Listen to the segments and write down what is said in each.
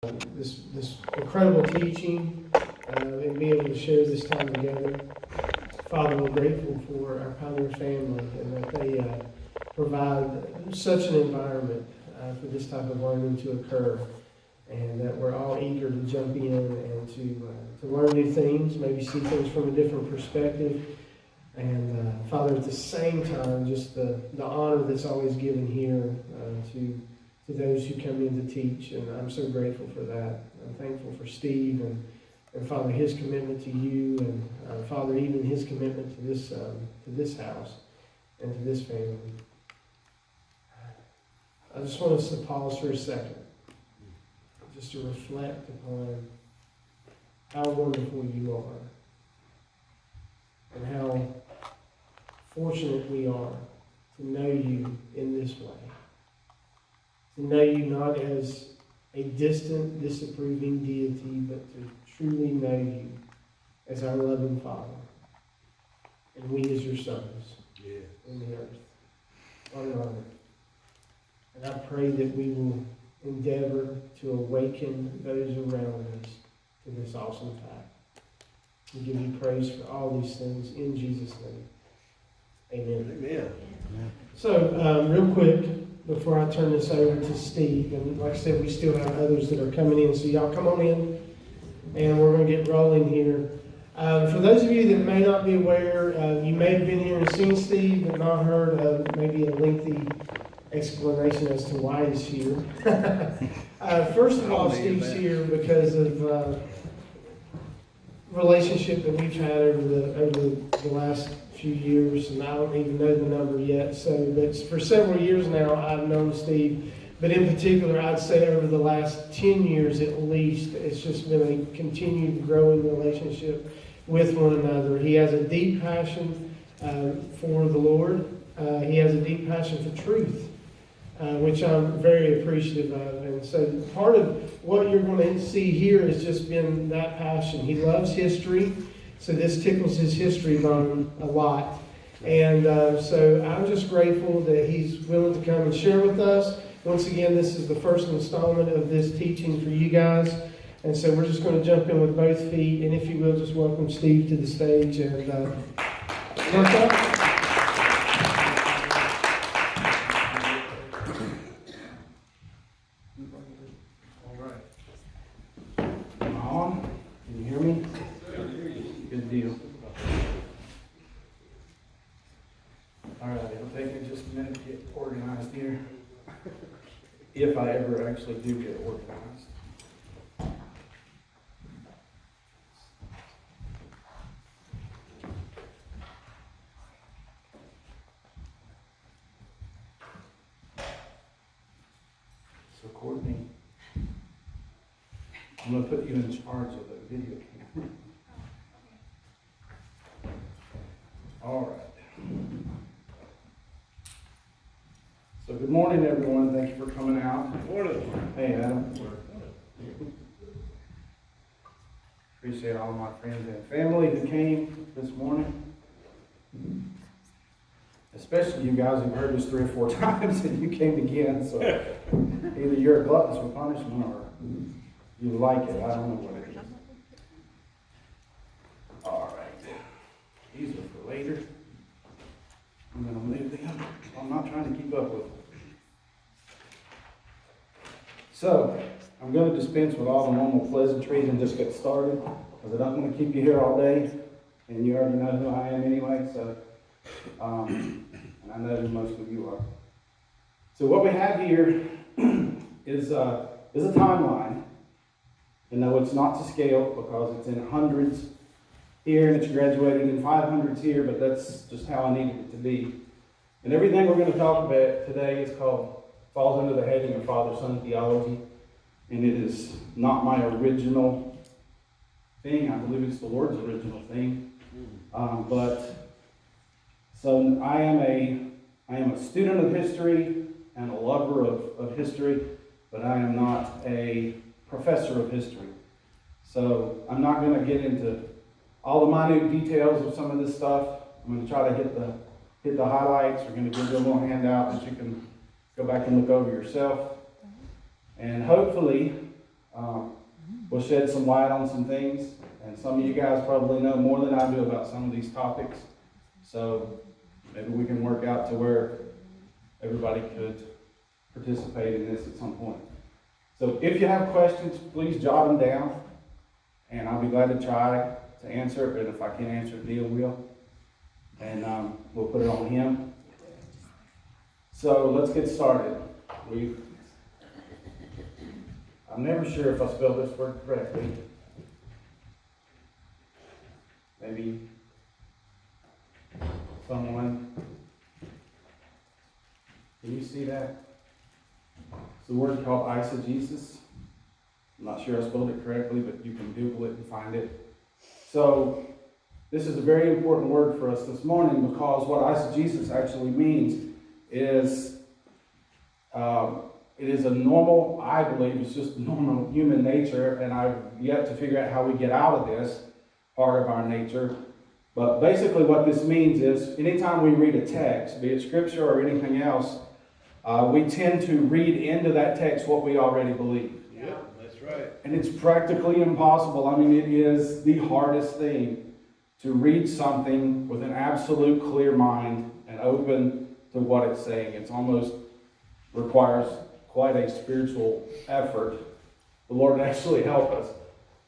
this incredible teaching and be able to share this time together. Father, we're grateful for our Pioneer family and that they provide such an environment for this type of learning to occur, and that we're all eager to jump in and to learn new things, maybe see things from a different perspective. And Father, at the same time, just the honor that's always given here to those who come in to teach, and I'm so grateful for that. I'm thankful for Steve and Father, his commitment to you, and Father, even his commitment to this house and to this family. I just want us to pause for a second, just to reflect upon how wonderful you are, and how fortunate we are to know you in this way. To know you not as a distant, disapproving deity, but to truly know you as our loving Father, and we as your sons in the earth. What an honor. And I pray that we will endeavor to awaken those around us to this awesome fact. We give you praise for all these things in Jesus' name. Amen. Amen. So, real quick, before I turn this over to Steve, and like I said, we still have others that are coming in, so y'all come on in, and we're going to get rolling here. For those of you that may not be aware, you may have been here and seen Steve, but not heard maybe a lengthy explanation as to why he's here. First of all, Steve's here because of relationship that we've had over the last few years, and I don't even know the number yet. So, but for several years now, I've known Steve. But in particular, I'd say over the last 10 years at least, it's just been a continued growing relationship with one another. He has a deep passion for the Lord. He has a deep passion for truth, which I'm very appreciative of. And so part of what you're going to see here has just been that passion. He loves history, so this tickles his history bone a lot. And so I'm just grateful that he's willing to come and share with us. Once again, this is the first installment of this teaching for you guys. And so we're just going to jump in with both feet. And if you will, just welcome Steve to the stage. And work up. If I ever actually do get organized. So Courtney, I'm going to put you in charge of the video camera. All right. So good morning, everyone. Thank you for coming out. Good morning. Hey, Adam. Appreciate all my friends and family who came this morning. Especially you guys who've heard this 3 or 4 times and you came again. So either you're a glutton for punishment or you like it. I don't know what it is. All right. These are for later. I'm going to move them. I'm not trying to keep up with them. So, I'm going to dispense with all the normal pleasantries and just get started, because I don't want to keep you here all day, and you already know who I am anyway, so, and I know who most of you are. So what we have here is a timeline, and no, it's not to scale, because it's in hundreds here, and it's graduated in 500s here, but that's just how I needed it to be. And everything we're going to talk about today falls under the heading of Father-Son Theology, and it is not my original thing. I believe it's the Lord's original thing. So I am a student of history and a lover of history, but I am not a professor of history. So I'm not going to get into all the minute details of some of this stuff. I'm going to try to hit the highlights. We're going to give you a little handout that you can go back and look over yourself. And hopefully, We'll shed some light on some things, and some of you guys probably know more than I do about some of these topics. So maybe we can work out to where everybody could participate in this at some point. So if you have questions, please jot them down, and I'll be glad to try to answer it. And if I can't answer it, Neil will, and we'll put it on him. So let's get started. I'm never sure if I spelled this word correctly. Maybe someone, can you see that? It's a word called eisegesis. I'm not sure I spelled it correctly, but you can Google it and find it. So this is a very important word for us this morning, because what eisegesis actually means is it is a normal, I believe, it's just normal human nature, and I've yet to figure out how we get out of this part of our nature. But basically what this means is, anytime we read a text, be it scripture or anything else, we tend to read into that text what we already believe. Yeah, that's right. And it's practically impossible. I mean, it is the hardest thing to read something with an absolute clear mind and open to what it's saying. It's almost requires quite a spiritual effort. The Lord actually help us.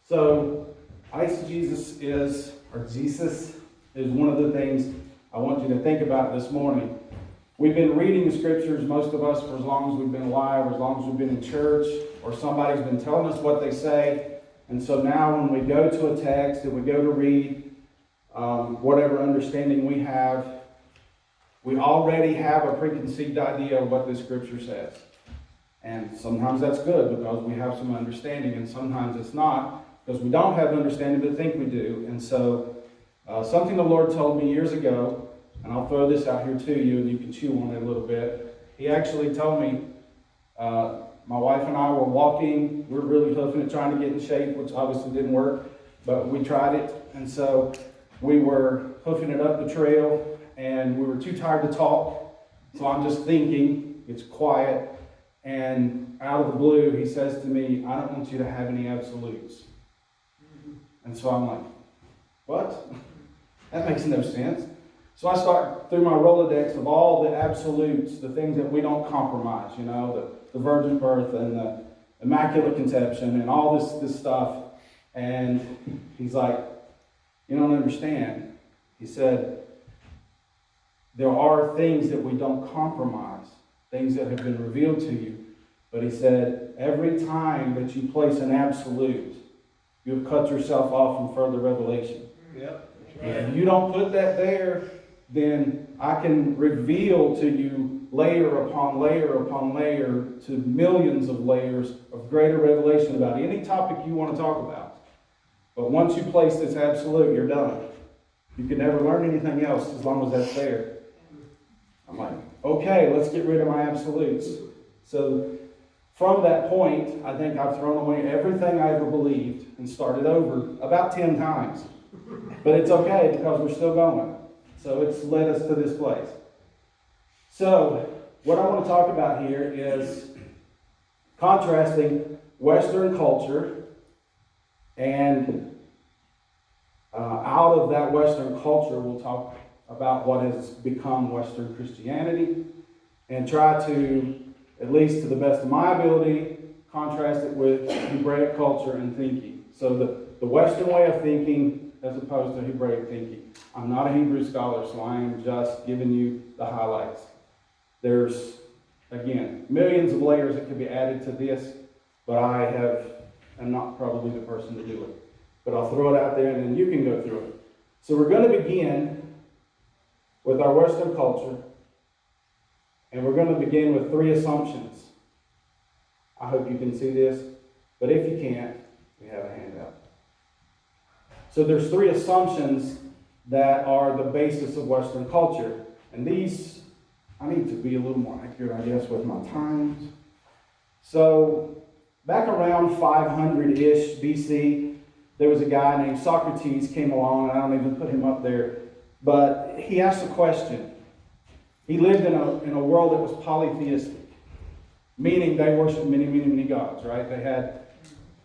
So, eisegesis is, or Jesus, is one of the things I want you to think about this morning. We've been reading the scriptures, most of us, for as long as we've been alive, or as long as we've been in church, or somebody's been telling us what they say. And so now when we go to a text and we go to read, whatever understanding we have, we already have a preconceived idea of what the scripture says. And sometimes that's good because we have some understanding, and sometimes it's not because we don't have understanding but think we do. And so something the Lord told me years ago, and I'll throw this out here to you and you can chew on it a little bit. He actually told me, my wife and I were walking, we were really hoofing it, trying to get in shape, which obviously didn't work, but we tried it. And so we were hoofing it up the trail, and we were too tired to talk. So I'm just thinking, it's quiet, and out of the blue, he says to me, I don't want you to have any absolutes. And so I'm like, what? That makes no sense. So I start through my Rolodex of all the absolutes, the things that we don't compromise, you know, the virgin birth and the immaculate conception and all this stuff. And he's like, you don't understand. He said, there are things that we don't compromise, things that have been revealed to you. But he said, every time that you place an absolute, you've cut yourself off from further revelation. Yep. If you don't put that there, then I can reveal to you layer upon layer upon layer to millions of layers of greater revelation about any topic you want to talk about. But once you place this absolute, you're done. You can never learn anything else as long as that's there. I'm like, okay, let's get rid of my absolutes. So from that point, I think I've thrown away everything I ever believed and started over about 10 times. But it's okay because we're still going. So it's led us to this place. So what I want to talk about here is contrasting Western culture, and out of that Western culture, we'll talk about what has become Western Christianity, and try to, at least to the best of my ability, contrast it with Hebraic culture and thinking. So the Western way of thinking as opposed to Hebraic thinking. I'm not a Hebrew scholar, so I am just giving you the highlights. There's, again, millions of layers that could be added to this, but am not probably the person to do it. But I'll throw it out there and then you can go through it. So we're going to begin with our Western culture, and we're going to begin with 3 assumptions. I hope you can see this, but if you can't, we have a handout. So there's 3 assumptions that are the basis of Western culture. And these, I need to be a little more accurate, I guess, with my times. So back around 500-ish BC, there was a guy named Socrates came along, and I don't even put him up there, but he asked a question. He lived in a world that was polytheistic, meaning they worshiped many, many, many gods, right? They had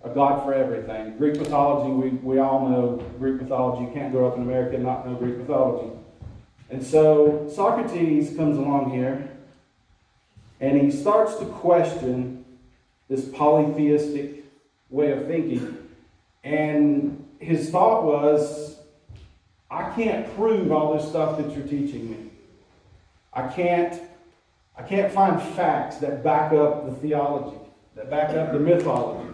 a God for everything. Greek mythology, we all know Greek mythology. You can't grow up in America and not know Greek mythology. And so Socrates comes along here, and he starts to question this polytheistic way of thinking. And his thought was, I can't prove all this stuff that you're teaching me. I can't find facts that back up the theology, that back up the mythology.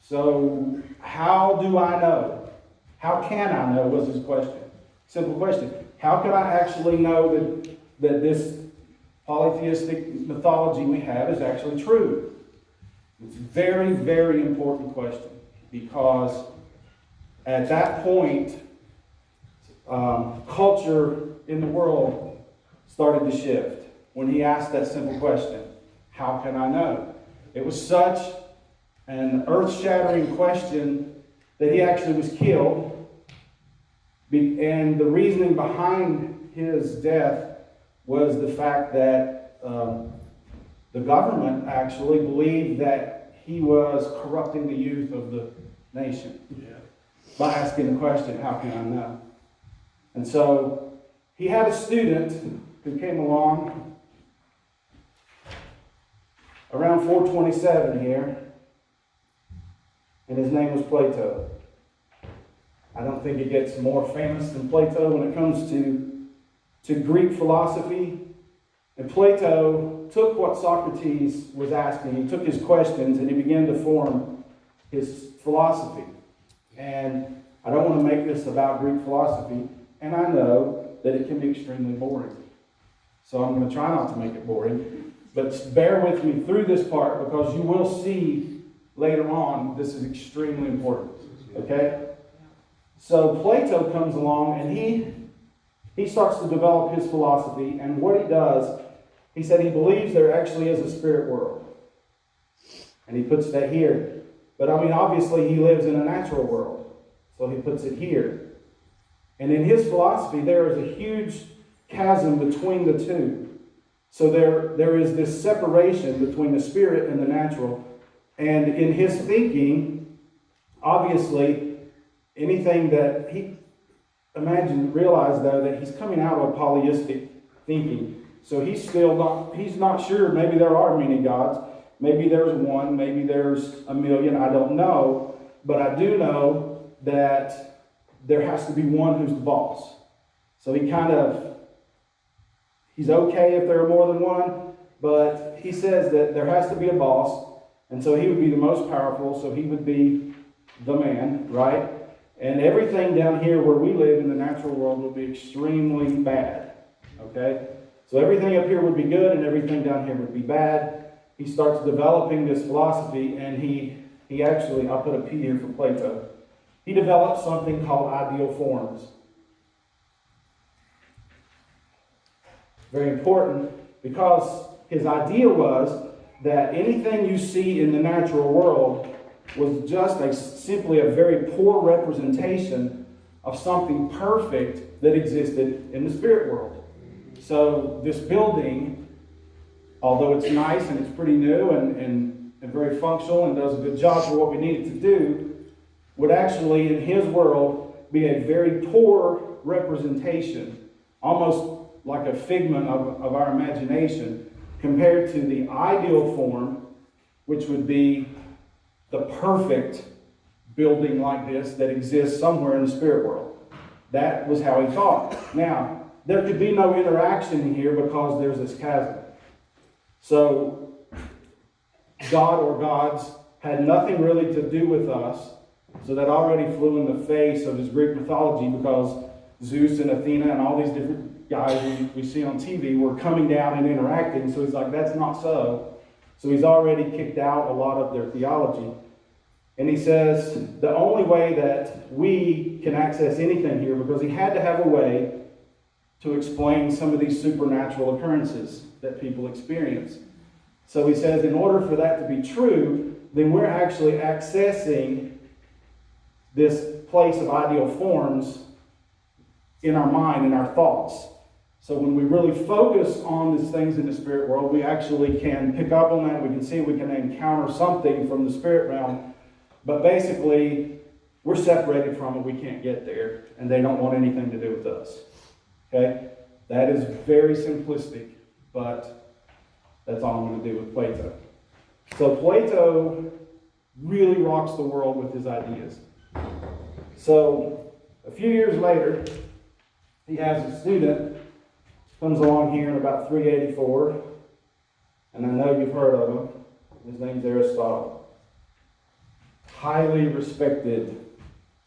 So how do I know? How can I know was his question. Simple question. How can I actually know that this polytheistic mythology we have is actually true? It's a very, very important question, because at that point, culture in the world started to shift when he asked that simple question, how can I know? It was such an earth-shattering question that he actually was killed. And the reasoning behind his death was the fact that the government actually believed that he was corrupting the youth of the nation by asking the question, how can I know? And so he had a student who came along around 427 here, and his name was Plato. I don't think it gets more famous than Plato when it comes to Greek philosophy. And Plato took what Socrates was asking, he took his questions, and he began to form his philosophy. And I don't want to make this about Greek philosophy, and I know that it can be extremely boring. So I'm going to try not to make it boring. But bear with me through this part, because you will see later on this is extremely important. Okay? So Plato comes along, and he starts to develop his philosophy. And what he does, he said he believes there actually is a spirit world. And he puts that here. But I mean, obviously he lives in a natural world. So he puts it here. And in his philosophy, there is a huge chasm between the two. So there is this separation between the spirit and the natural. And in his thinking, obviously, anything that realize though that he's coming out of polytheistic thinking. So he's not sure, maybe there are many gods. Maybe there's one, maybe there's a million, I don't know. But I do know that there has to be one who's the boss. So he's okay if there are more than one, but he says that there has to be a boss, and so he would be the most powerful, so he would be the man, right? And everything down here where we live in the natural world would be extremely bad, okay? So everything up here would be good, and everything down here would be bad. He starts developing this philosophy, and he actually, I'll put a P here for Plato. He developed something called ideal forms. Very important, because his idea was that anything you see in the natural world was just simply a very poor representation of something perfect that existed in the spirit world. So this building, although it's nice and it's pretty new and very functional and does a good job for what we need it to do, would actually, in his world, be a very poor representation, almost like a figment of our imagination, compared to the ideal form, which would be the perfect building like this that exists somewhere in the spirit world. That was how he thought. Now, there could be no interaction here because there's this chasm. So, God or gods had nothing really to do with us. So that already flew in the face of his Greek mythology, because Zeus and Athena and all these different guys we see on TV were coming down and interacting. So he's like, that's not so. So he's already kicked out a lot of their theology. And he says the only way that we can access anything here, because he had to have a way to explain some of these supernatural occurrences that people experience. So he says in order for that to be true, then we're actually accessing this place of ideal forms in our mind, in our thoughts. So when we really focus on these things in the spirit world, we actually can pick up on that, we can see, we can encounter something from the spirit realm But basically, we're separated from it, we can't get there, and they don't want anything to do with us. Okay? That is very simplistic, but that's all I'm going to do with Plato. So Plato really rocks the world with his ideas. So a few years later, he has a student, comes along here in about 384, and I know you've heard of him. His name's Aristotle. Highly respected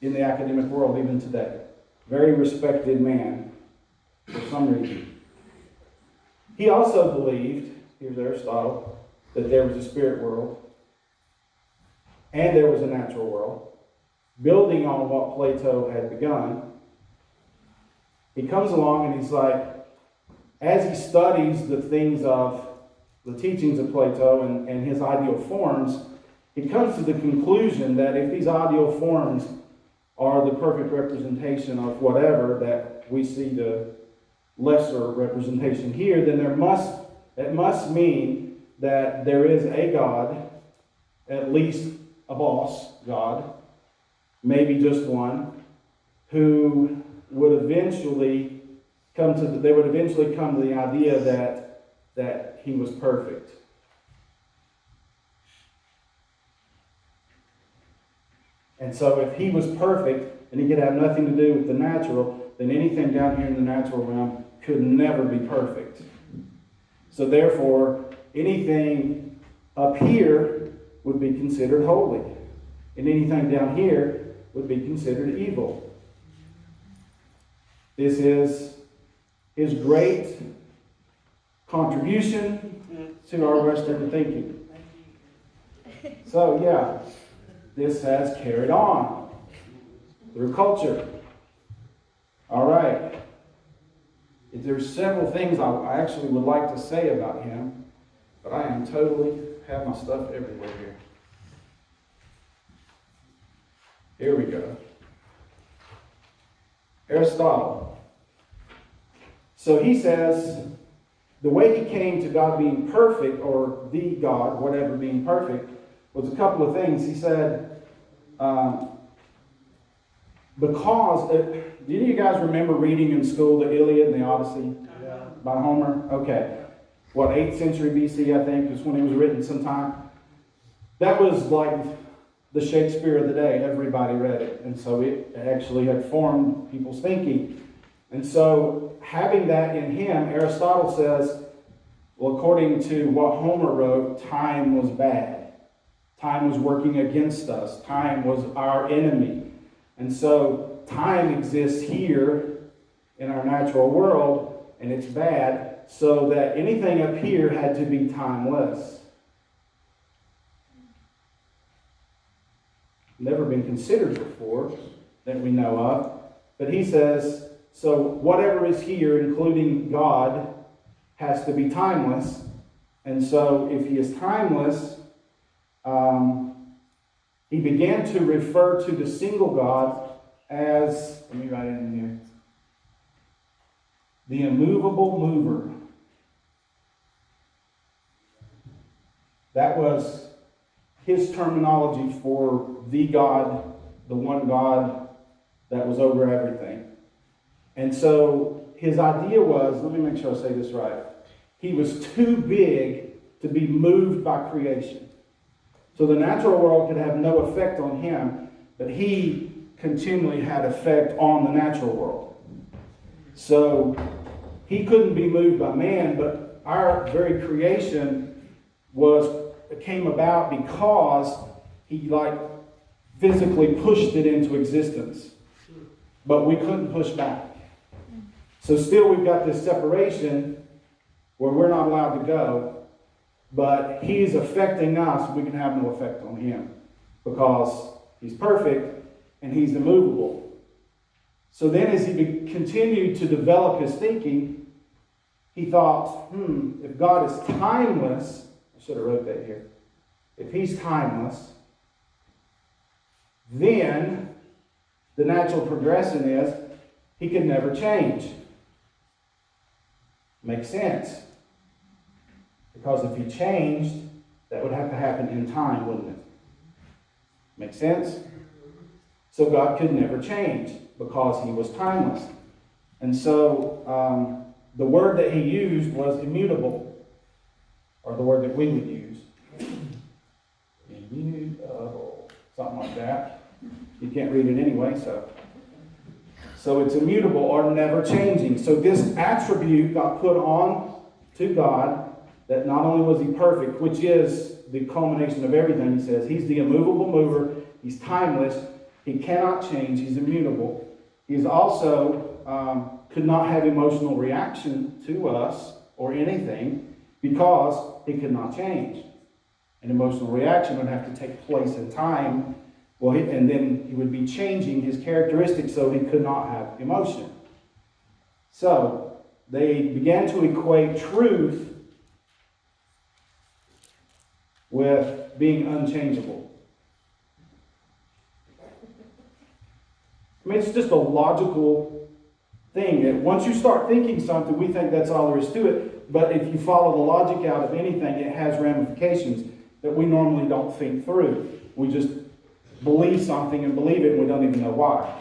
in the academic world even today. Very respected man for some reason. He also believed, here's Aristotle, that there was a spirit world and there was a natural world. Building on what Plato had begun, he comes along and he's like, as he studies the things of the teachings of Plato and his ideal forms, he comes to the conclusion that if these ideal forms are the perfect representation of whatever, that we see the lesser representation here, then it must mean that there is a God, at least a boss God, maybe just one, who would eventually come to the idea that he was perfect. And so if he was perfect and he could have nothing to do with the natural, then anything down here in the natural realm could never be perfect. So therefore, anything up here would be considered holy, and anything down here would be considered evil. This is his great contribution to our Western thinking. So yeah, this has carried on through culture. All right. There's several things I actually would like to say about him, but I am totally have my stuff everywhere here. Here we go. Aristotle. So he says, the way he came to God being perfect, or the God, whatever being perfect, was a couple of things. He said, because, do you guys remember reading in school the Iliad and the Odyssey by Homer? Okay. What, 8th century BC, I think, is when it was written sometime. That was like the Shakespeare of the day. Everybody read it. And so it actually had formed people's thinking. And so having that in him, Aristotle says, well, according to what Homer wrote, time was bad. Time was working against us. Time was our enemy. And so time exists here in our natural world, and it's bad, so that anything up here had to be timeless. Never been considered before that we know of. But he says, so whatever is here, including God, has to be timeless. And so if he is timeless, he began to refer to the single God as, let me write it in here, the immovable mover. That was his terminology for the God, the one God that was over everything. And so his idea was, let me make sure I say this right, he was too big to be moved by creation. So the natural world could have no effect on him, but he continually had effect on the natural world. So he couldn't be moved by man, but our very creation came about because he physically pushed it into existence. But we couldn't push back. So still we've got this separation where we're not allowed to go, but he's affecting us, we can have no effect on him because he's perfect and he's immovable. So then as he continued to develop his thinking, he thought, if God is timeless, I should have wrote that here. If he's timeless, then the natural progression is he could never change. Makes sense. Because if he changed, that would have to happen in time, wouldn't it? Make sense? So God could never change because he was timeless. And so the word that he used was immutable, or the word that we would use. Immutable, something like that. You can't read it anyway, so it's immutable or never changing. So this attribute got put on to God, that not only was he perfect, which is the culmination of everything he says. He's the immovable mover. He's timeless. He cannot change. He's immutable. He's also could not have emotional reaction to us or anything because he could not change. An emotional reaction would have to take place in time. Well, and then he would be changing his characteristics, so he could not have emotion. So they began to equate truth with being unchangeable. I mean, it's just a logical thing. Once you start thinking something, we think that's all there is to it. But if you follow the logic out of anything, it has ramifications that we normally don't think through. We just believe something and believe it, and we don't even know why.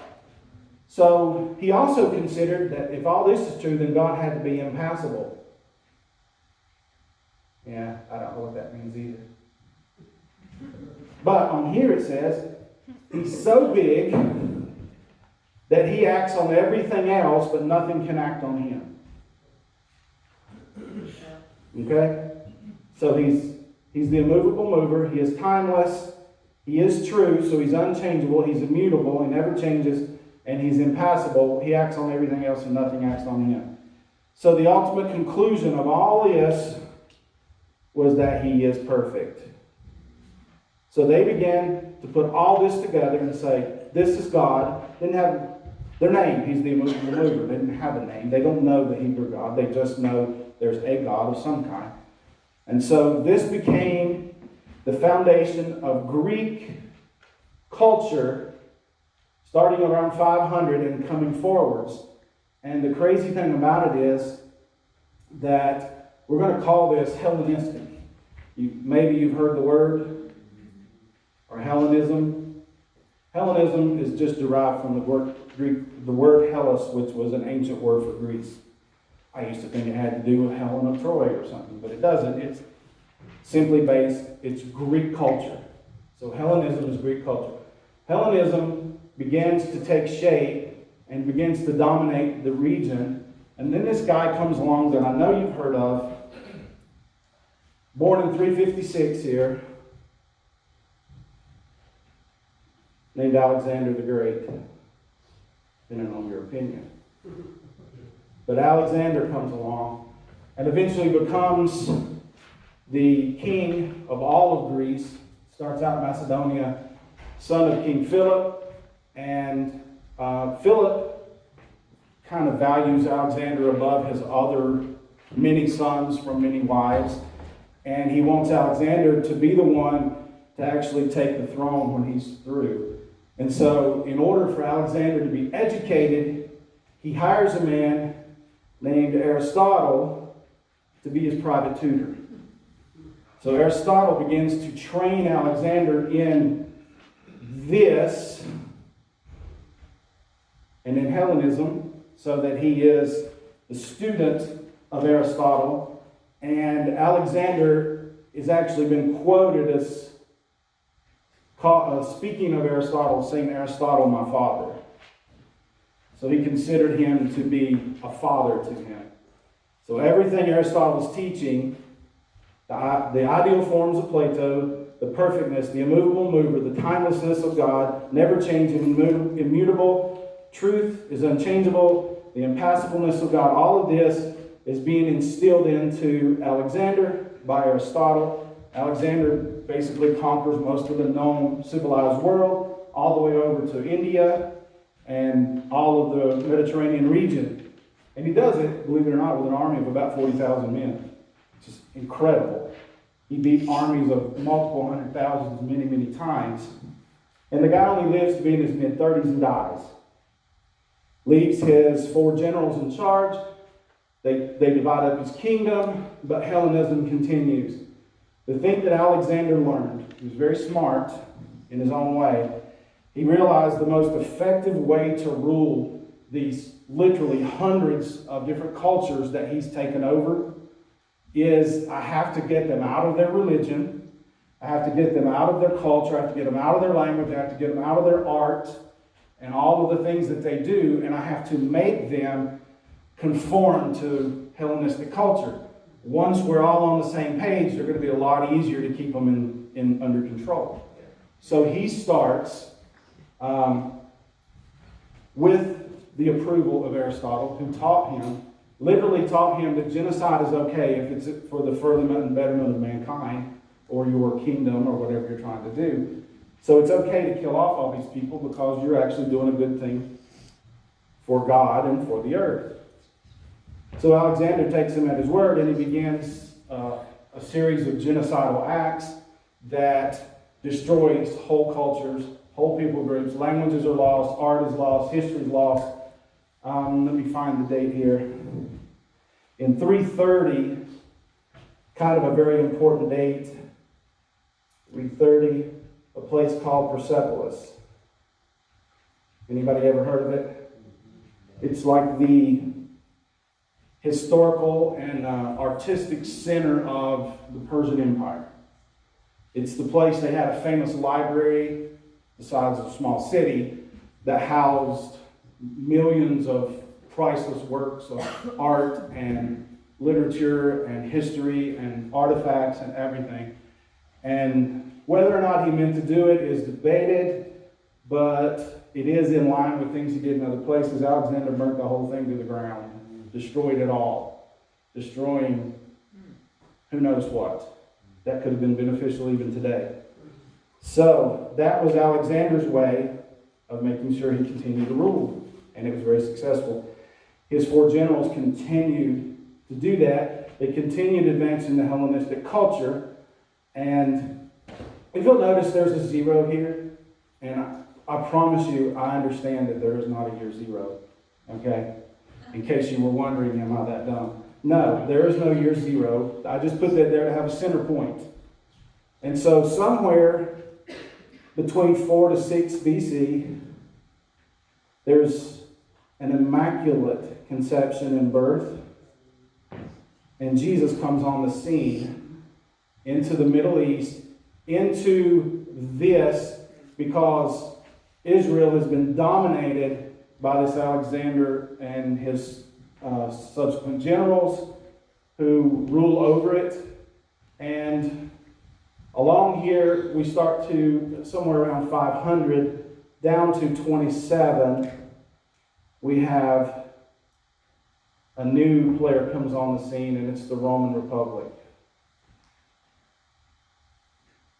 So he also considered that if all this is true, then God had to be impassible. Yeah, I don't know what that means either. But on here it says, he's so big that he acts on everything else, but nothing can act on him. Okay? So he's the immovable mover. He is timeless. He is true, so he's unchangeable. He's immutable. He never changes. And he's impassible. He acts on everything else, and nothing acts on him. So the ultimate conclusion of all this was that he is perfect. So they began to put all this together and say, this is God. Didn't have their name. He's the immovable mover. They didn't have a name. They don't know the Hebrew God. They just know there's a God of some kind. And so this became the foundation of Greek culture starting around 500 and coming forwards. And the crazy thing about it is that we're going to call this Hellenistic. Maybe you've heard the word, or Hellenism. Hellenism is just derived from the word Hellas, which was an ancient word for Greece. I used to think it had to do with Helen of Troy or something, but it doesn't. It's simply it's Greek culture. So Hellenism is Greek culture. Hellenism begins to take shape and begins to dominate the region. And then this guy comes along that I know you've heard of, born in 356 here, named Alexander the Great, depending on your opinion. But Alexander comes along and eventually becomes the king of all of Greece, starts out in Macedonia, son of King Philip, and Philip kind of values Alexander above his other many sons from many wives, and he wants Alexander to be the one to actually take the throne when he's through. And so, in order for Alexander to be educated, he hires a man named Aristotle to be his private tutor. So Aristotle begins to train Alexander in this and in Hellenism, so that he is the student of Aristotle. And Alexander has actually been quoted as speaking of Aristotle, saying, Aristotle, my father. So he considered him to be a father to him. So everything Aristotle is teaching, the ideal forms of Plato, the perfectness, the immovable mover, the timelessness of God, never changing, immutable, truth is unchangeable, the impassibleness of God, all of this is being instilled into Alexander by Aristotle. Alexander basically conquers most of the known civilized world, all the way over to India and all of the Mediterranean region. And he does it, believe it or not, with an army of about 40,000 men. It's just incredible. He beat armies of multiple hundred thousands many, many times. And the guy only lives to be in his mid-30s and dies. Leaves his 4 generals in charge. They divide up his kingdom, but Hellenism continues. The thing that Alexander learned, he was very smart, in his own way, he realized the most effective way to rule these literally hundreds of different cultures that he's taken over is I have to get them out of their religion, I have to get them out of their culture, I have to get them out of their language, I have to get them out of their art and all of the things that they do, and I have to make them conform to Hellenistic culture. Once we're all on the same page, they're going to be a lot easier to keep them in under control. So he starts with the approval of Aristotle, who literally taught him that genocide is okay if it's for the furtherment and betterment of mankind or your kingdom or whatever you're trying to do. So it's okay to kill off all these people because you're actually doing a good thing for God and for the earth. So Alexander takes him at his word, and he begins a series of genocidal acts that destroys whole cultures, whole people groups. Languages are lost, art is lost, history is lost. Let me find the date here. In 330, kind of a very important date, 330, a place called Persepolis. Anybody ever heard of it? It's like the historical and artistic center of the Persian Empire. It's the place they had a famous library the size of a small city that housed millions of priceless works of art and literature and history and artifacts and everything. And whether or not he meant to do it is debated, but it is in line with things he did in other places. Alexander burnt the whole thing to the ground, destroyed it all, destroying who knows what. That could have been beneficial even today. So that was Alexander's way of making sure he continued to rule, and it was very successful. His 4 generals continued to do that. They continued advancing the Hellenistic culture, and if you'll notice, there's a 0 here, and I promise you, I understand that there is not a year 0, okay? In case you were wondering, am I that dumb? No, there is no year 0. I just put that there to have a center point. And so somewhere between 4 to 6 BC, there's an immaculate conception and birth, and Jesus comes on the scene into the Middle East, into this, because Israel has been dominated by this Alexander and his subsequent generals who rule over it. And along here, we start to somewhere around 500, down to 27, we have a new player comes on the scene, and it's the Roman Republic.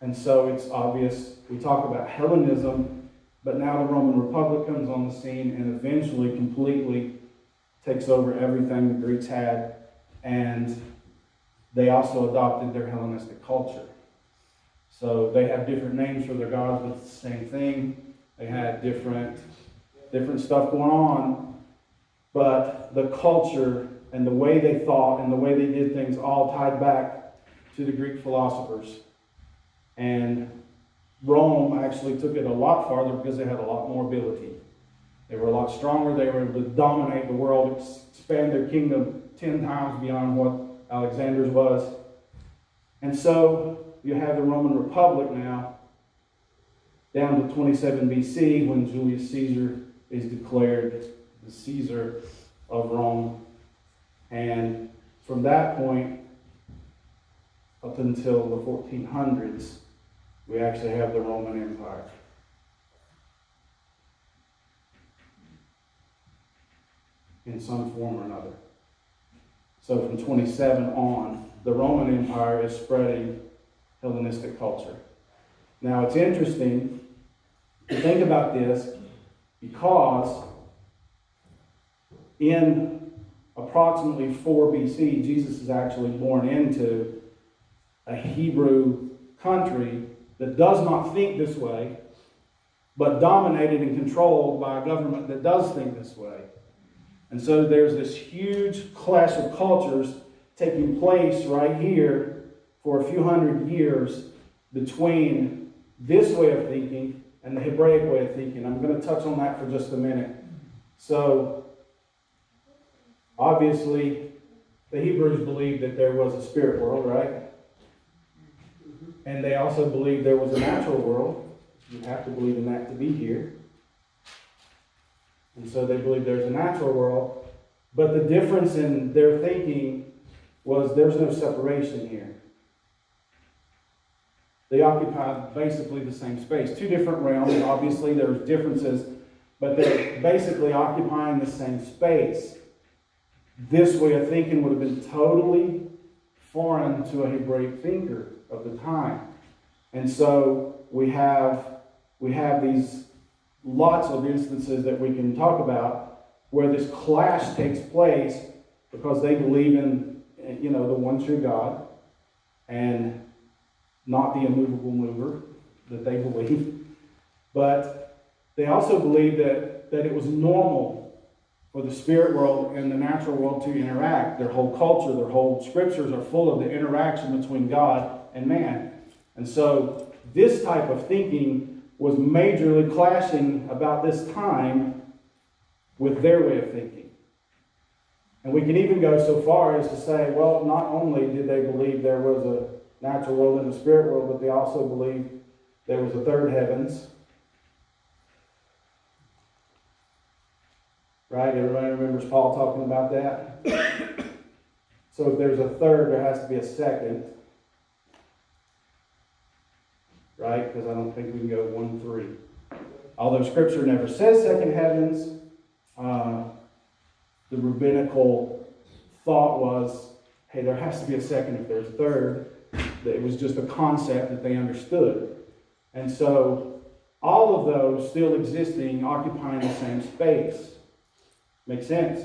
And so it's obvious, we talk about Hellenism, but now the Roman Republic comes on the scene and eventually completely takes over everything the Greeks had, and they also adopted their Hellenistic culture. So they have different names for their gods, but it's the same thing. They had different stuff going on, but the culture and the way they thought and the way they did things all tied back to the Greek philosophers. And Rome actually took it a lot farther because they had a lot more ability. They were a lot stronger. They were able to dominate the world, expand their kingdom 10 times beyond what Alexander's was. And so you have the Roman Republic now, down to 27 BC, when Julius Caesar is declared the Caesar of Rome. And from that point up until the 1400s, we actually have the Roman Empire. In some form or another. So from 27 on, the Roman Empire is spreading Hellenistic culture. Now it's interesting to think about this because in approximately 4 BC, Jesus is actually born into a Hebrew country that does not think this way, but dominated and controlled by a government that does think this way. And so there's this huge clash of cultures taking place right here for a few hundred years between this way of thinking and the Hebraic way of thinking. I'm going to touch on that for just a minute. So, obviously, the Hebrews believed that there was a spirit world, right? And they also believed there was a natural world. You have to believe in that to be here. And so they believed there's a natural world. But the difference in their thinking was there's no separation here. They occupy basically the same space. Two different realms. Obviously, there's differences, but they're basically occupying the same space. This way of thinking would have been totally foreign to a Hebraic thinker of the time. And so we have these lots of instances that we can talk about where this clash takes place because they believe in, the one true God and not the immovable mover that they believe. But they also believe that it was normal for the spirit world and the natural world to interact. Their whole culture, their whole scriptures are full of the interaction between God and man. And so this type of thinking was majorly clashing about this time with their way of thinking. And we can even go so far as to say, well, not only did they believe there was a natural world and a spirit world, but they also believed there was a third heavens. Right? Everybody remembers Paul talking about that? So if there's a third, there has to be a second. Right? Because I don't think we can go 1, 3. Although Scripture never says second heavens, the rabbinical thought was, hey, there has to be a second if there's a third. It was just a concept that they understood. And so all of those still existing, occupying the same space. Makes sense?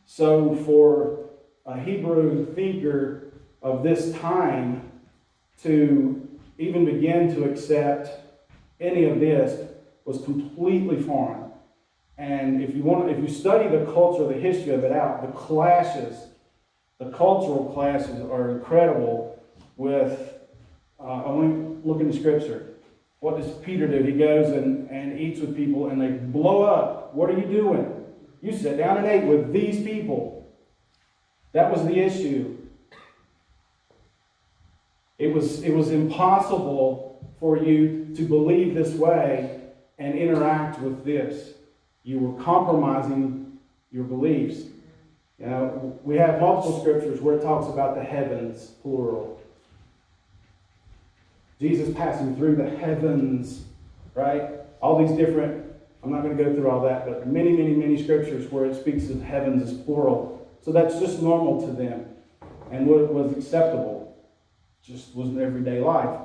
So for a Hebrew thinker of this time to even begin to accept any of this was completely foreign. And if you study the culture, the history of it out, the cultural clashes are incredible with, only look in the scripture. What does Peter do? He goes and eats with people and they blow up. What are you doing? You sat down and ate with these people. That was the issue. It was impossible for you to believe this way and interact with this. You were compromising your beliefs. We have multiple scriptures where it talks about the heavens, plural. Jesus passing through the heavens, right? All these different, I'm not going to go through all that, but many, many, many scriptures where it speaks of heavens as plural. So that's just normal to them and what was acceptable. Just wasn't everyday life.